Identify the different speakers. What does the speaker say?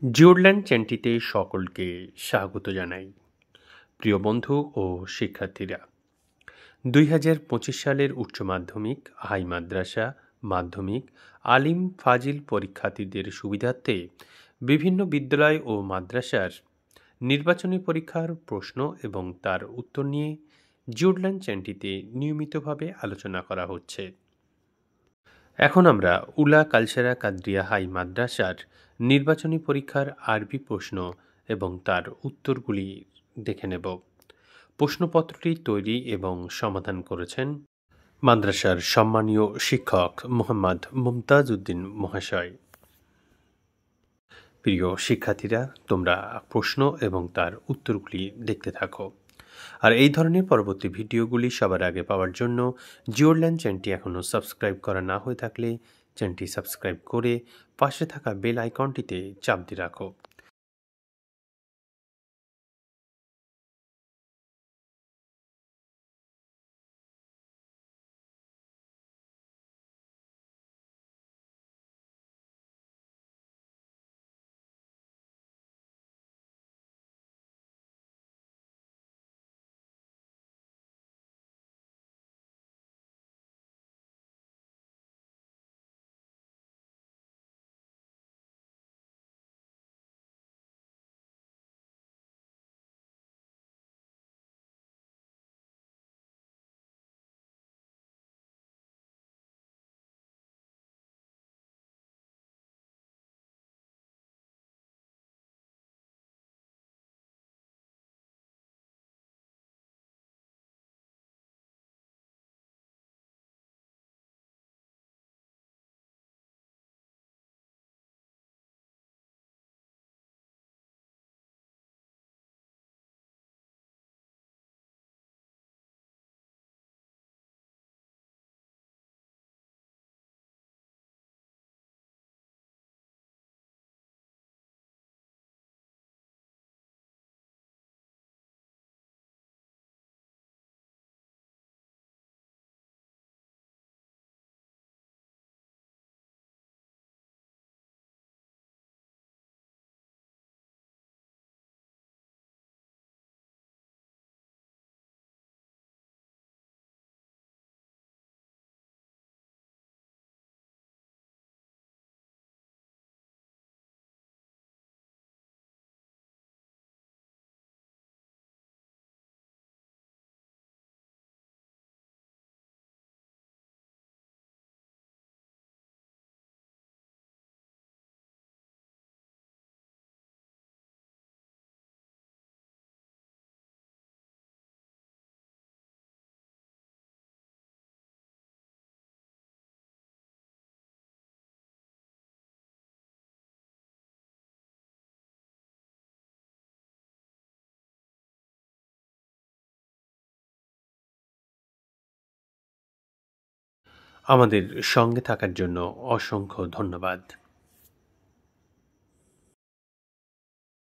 Speaker 1: জিওরল্যান্ড চ্যানেলটিতে সকলকে স্বাগত জানাই। প্রিয় বন্ধু ও শিক্ষার্থীরা, 2025 সালের উচ্চ মাধ্যমিক, হাই মাদ্রাসা, মাধ্যমিক, আলিম ফাজিল পরীক্ষার্থীদের সুবিধার্থে বিভিন্ন বিদ্যালয় ও মাদ্রাসার নির্বাচনী পরীক্ষার প্রশ্ন এবং তার উত্তর নিয়ে জিওরল্যান্ড চ্যানেলটিতে নিয়মিতভাবে আলোচনা করা হচ্ছে। এখন আমরা উলা কালসেরা কাদরিয়া হাই মাদ্রাসার নির্বাচনী পরীক্ষার আরবি প্রশ্ন এবং তার উত্তরগুলি দেখে নেব। প্রশ্নপত্রটি তৈরি এবং সমাধান করেছেন মাদ্রাসার সম্মানীয় শিক্ষক মোহাম্মদ মুমতাজ উদ্দিন মহাশয়। প্রিয় শিক্ষার্থীরা, তোমরা প্রশ্ন এবং তার উত্তরগুলি দেখতে থাকো। আর এই ধরনের পরবর্তী ভিডিওগুলি সবার আগে পাওয়ার জন্য জিওরল্যান্ড চ্যানেলটি এখনও সাবস্ক্রাইব করা না হয়ে থাকলে চ্যানেলটি সাবস্ক্রাইব করে পাশে থাকা বেল আইকনটিতে চাপ দিয়ে রাখো। আমাদের সঙ্গে থাকার জন্য অসংখ্য ধন্যবাদ।